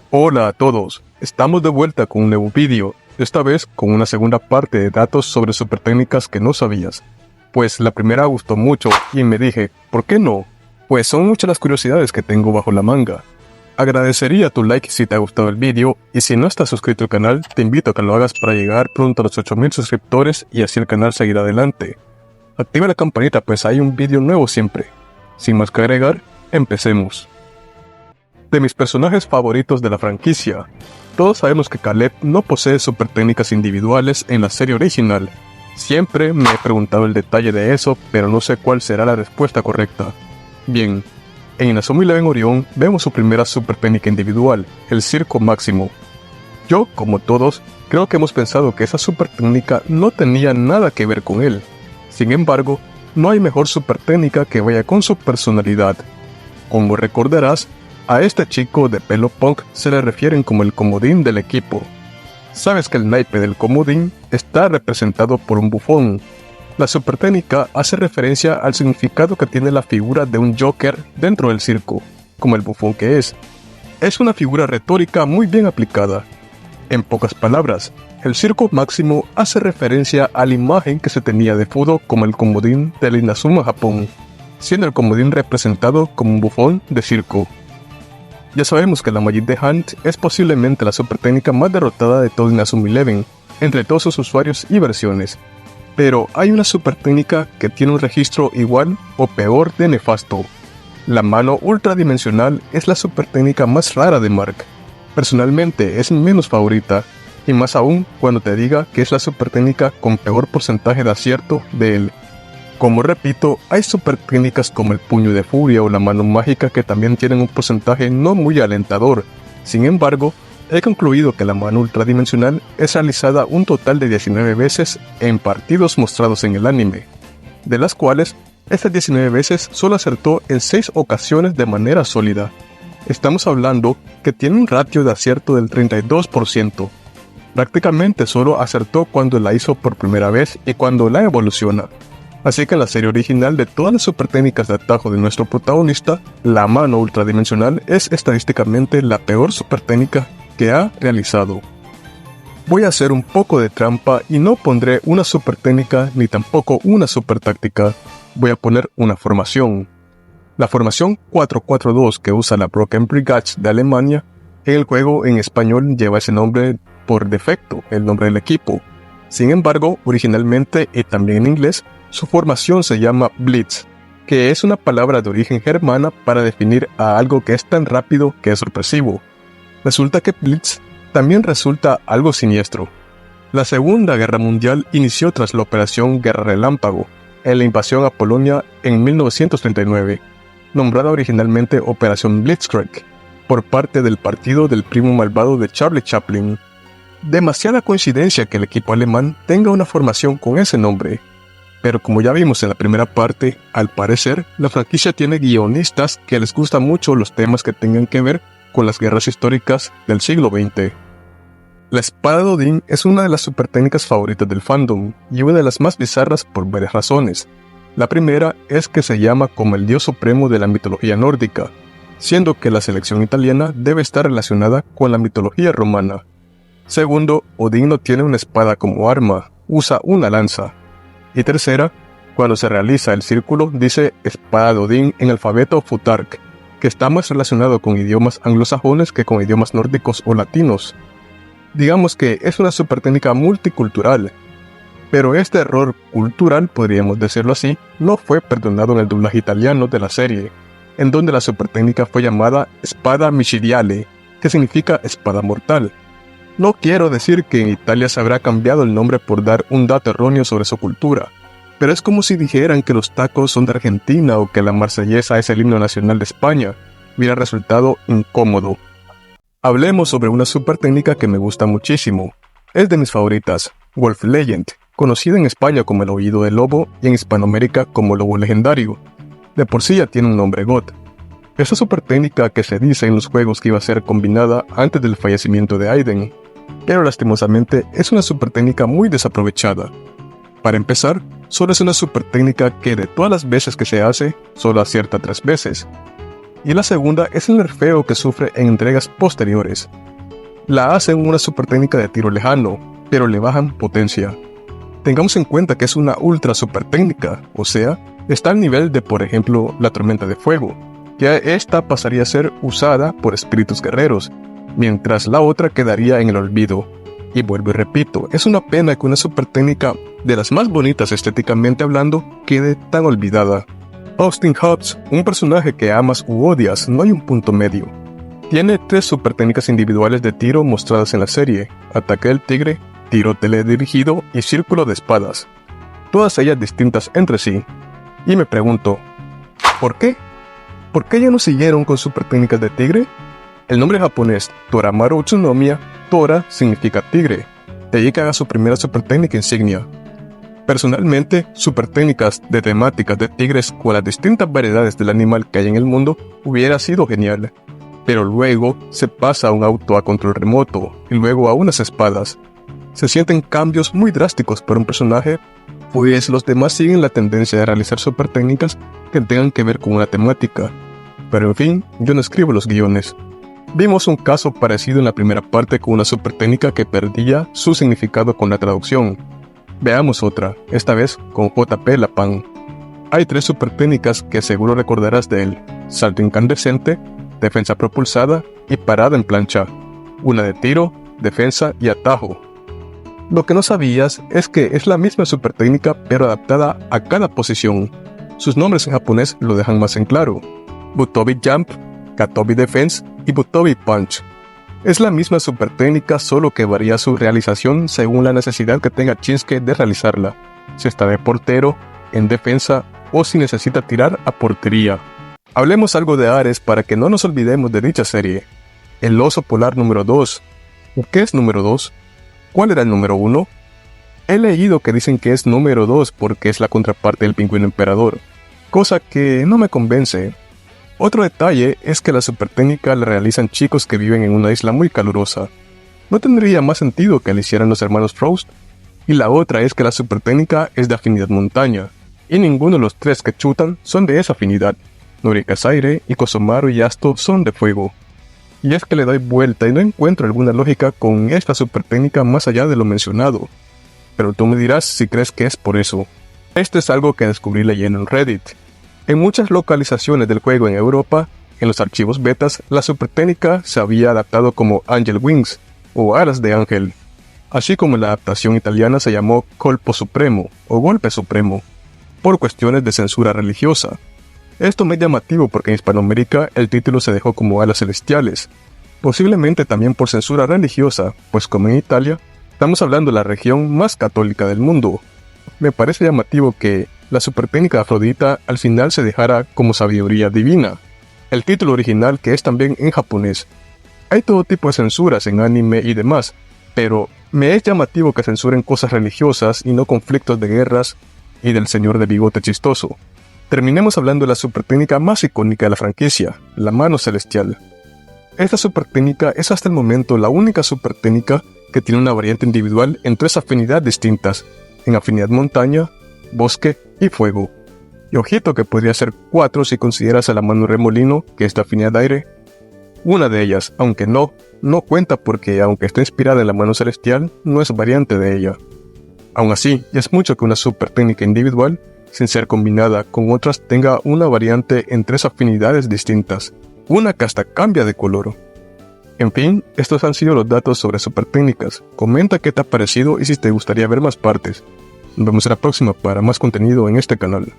Hola a todos, estamos de vuelta con un nuevo vídeo, esta vez con una segunda parte de datos sobre super técnicas que no sabías. Pues la primera gustó mucho y me dije, ¿por qué no? Pues son muchas las curiosidades que tengo bajo la manga. Agradecería tu like si te ha gustado el vídeo y si no estás suscrito al canal te invito a que lo hagas para llegar pronto a los 8000 suscriptores y así el canal seguirá adelante. Activa la campanita pues hay un vídeo nuevo siempre. Sin más que agregar, empecemos. De mis personajes favoritos de la franquicia. Todos sabemos que Caleb no posee super técnicas individuales en la serie original. Siempre me he preguntado el detalle de eso, pero no sé cuál será la respuesta correcta. Bien, en Inazuma Eleven Orion vemos su primera super técnica individual, el Circo Máximo. Yo, como todos, creo que hemos pensado que esa super técnica no tenía nada que ver con él. Sin embargo, no hay mejor super técnica que vaya con su personalidad. Como recordarás, a este chico de pelo punk se le refieren como el comodín del equipo. Sabes que el naipe del comodín está representado por un bufón. La super técnica hace referencia al significado que tiene la figura de un Joker dentro del circo, como el bufón que es. Es una figura retórica muy bien aplicada. En pocas palabras, el Circo Máximo hace referencia a la imagen que se tenía de Fudo como el comodín del Inazuma Japón, siendo el comodín representado como un bufón de circo. Ya sabemos que la Magic de Hunt es posiblemente la super técnica más derrotada de todo Inazuma Eleven, entre todos sus usuarios y versiones. Pero hay una super técnica que tiene un registro igual o peor de nefasto. La mano ultradimensional es la super técnica más rara de Mark. Personalmente es mi menos favorita, y más aún cuando te diga que es la super técnica con peor porcentaje de acierto de él. Como repito, hay super técnicas como el puño de furia o la mano mágica que también tienen un porcentaje no muy alentador. Sin embargo, he concluido que la mano ultradimensional es realizada un total de 19 veces en partidos mostrados en el anime, de las cuales estas 19 veces solo acertó en 6 ocasiones de manera sólida. Estamos hablando que tiene un ratio de acierto del 32%. Prácticamente solo acertó cuando la hizo por primera vez y cuando la evoluciona. Así que en la serie original de todas las super técnicas de atajo de nuestro protagonista, la mano ultradimensional es estadísticamente la peor super técnica que ha realizado. Voy a hacer un poco de trampa y no pondré una super técnica ni tampoco una super táctica. Voy a poner una formación. La formación 4-4-2 que usa la Broken Brigade de Alemania, en el juego en español lleva ese nombre por defecto, el nombre del equipo. Sin embargo, originalmente y también en inglés, su formación se llama Blitz, que es una palabra de origen germana para definir a algo que es tan rápido que es sorpresivo. Resulta que Blitz también resulta algo siniestro. La Segunda Guerra Mundial inició tras la Operación Guerra Relámpago, en la invasión a Polonia en 1939, nombrada originalmente Operación Blitzkrieg, por parte del partido del primo malvado de Charlie Chaplin. Demasiada coincidencia que el equipo alemán tenga una formación con ese nombre. Pero como ya vimos en la primera parte, al parecer, la franquicia tiene guionistas que les gustan mucho los temas que tengan que ver con las guerras históricas del siglo XX. La espada de Odín es una de las super técnicas favoritas del fandom y una de las más bizarras por varias razones. La primera es que se llama como el dios supremo de la mitología nórdica, siendo que la selección italiana debe estar relacionada con la mitología romana. Segundo, Odín no tiene una espada como arma, usa una lanza. Y tercera, cuando se realiza el círculo dice espada de Odín en alfabeto Futhark, que está más relacionado con idiomas anglosajones que con idiomas nórdicos o latinos. Digamos que es una super técnica multicultural, pero este error cultural, podríamos decirlo así, no fue perdonado en el doblaje italiano de la serie, en donde la super técnica fue llamada espada micidiale, que significa espada mortal. No quiero decir que en Italia se habrá cambiado el nombre por dar un dato erróneo sobre su cultura, pero es como si dijeran que los tacos son de Argentina o que la marsellesa es el himno nacional de España. Hubiera resultado incómodo. Hablemos sobre una super técnica que me gusta muchísimo. Es de mis favoritas, Wolf Legend, conocida en España como el oído del lobo y en Hispanoamérica como lobo legendario. De por sí ya tiene un nombre God. Esta super técnica que se dice en los juegos que iba a ser combinada antes del fallecimiento de Aiden, pero lastimosamente es una super técnica muy desaprovechada. Para empezar, solo es una super técnica que de todas las veces que se hace, solo acierta 3 veces. y la segunda es el nerfeo que sufre en entregas posteriores. La hacen una super técnica de tiro lejano, pero le bajan potencia. Tengamos en cuenta que es una ultra super técnica, o sea, está al nivel de, por ejemplo, la tormenta de fuego, que esta pasaría a ser usada por espíritus guerreros, mientras la otra quedaría en el olvido. Y vuelvo y repito, es una pena que una super técnica de las más bonitas estéticamente hablando quede tan olvidada. Austin Hobbs, un personaje que amas u odias, no hay un punto medio. Tiene 3 super técnicas individuales de tiro mostradas en la serie: ataque del tigre, tiro teledirigido y círculo de espadas, todas ellas distintas entre sí. Y me pregunto, ¿por qué? ¿Por qué ya no siguieron con super técnicas de tigre? El nombre japonés Toramaru Utsunomiya, Tora significa tigre, de ahí que haga su primera super técnica insignia. Personalmente, super técnicas de temáticas de tigres con las distintas variedades del animal que hay en el mundo hubiera sido genial, pero luego se pasa a un auto a control remoto y luego a unas espadas. Se sienten cambios muy drásticos para un personaje, pues los demás siguen la tendencia de realizar super técnicas que tengan que ver con una temática. Pero en fin, yo no escribo los guiones. Vimos un caso parecido en la primera parte con una super técnica que perdía su significado con la traducción. Veamos otra, esta vez con JP Lapan. Hay 3 super técnicas que seguro recordarás de él: salto incandescente, defensa propulsada y parada en plancha. Una de tiro, defensa y atajo. Lo que no sabías es que es la misma super técnica pero adaptada a cada posición. Sus nombres en japonés lo dejan más en claro: Butobi Jump, Katobi Defense y Butobi Punch. Es la misma super técnica, solo que varía su realización según la necesidad que tenga Shinsuke de realizarla, si está de portero, en defensa o si necesita tirar a portería. Hablemos algo de Ares para que no nos olvidemos de dicha serie. El oso polar número 2. ¿Qué es número 2? ¿Cuál era el número 1? He leído que dicen que es número 2 porque es la contraparte del pingüino emperador, cosa que no me convence. Otro detalle es que la super técnica la realizan chicos que viven en una isla muy calurosa. ¿No tendría más sentido que la hicieran los hermanos Frost? Y la otra es que la super técnica es de afinidad montaña, y ninguno de los 3 que chutan son de esa afinidad. Norika es aire y Kosomaru y Asto son de fuego. Y es que le doy vuelta y no encuentro alguna lógica con esta super técnica más allá de lo mencionado. Pero tú me dirás si crees que es por eso. Esto es algo que descubrí leyendo en Reddit. En muchas localizaciones del juego en Europa, en los archivos betas, la super técnica se había adaptado como Angel Wings o Alas de Ángel, así como en la adaptación italiana se llamó Colpo Supremo o Golpe Supremo, por cuestiones de censura religiosa. Esto me es llamativo porque en Hispanoamérica el título se dejó como Alas Celestiales, posiblemente también por censura religiosa, pues como en Italia, estamos hablando de la región más católica del mundo. Me parece llamativo que la super técnica de Afrodita al final se dejara como sabiduría divina, el título original que es también en japonés. Hay todo tipo de censuras en anime y demás, pero me es llamativo que censuren cosas religiosas y no conflictos de guerras y del señor de bigote chistoso. Terminemos hablando de la super técnica más icónica de la franquicia, la mano celestial. Esta super técnica es hasta el momento la única super técnica que tiene una variante individual en 3 afinidades distintas, en afinidad montaña, bosque y fuego. Y ojito que podría ser 4 si consideras a la mano remolino, que es de afinidad aire. Una de ellas, aunque no cuenta porque aunque está inspirada en la mano celestial, no es variante de ella. Aún así, ya es mucho que una super técnica individual, sin ser combinada con otras, tenga una variante en 3 afinidades distintas, una que hasta cambia de color. En fin, estos han sido los datos sobre super técnicas. Comenta qué te ha parecido y si te gustaría ver más partes. Nos vemos en la próxima para más contenido en este canal.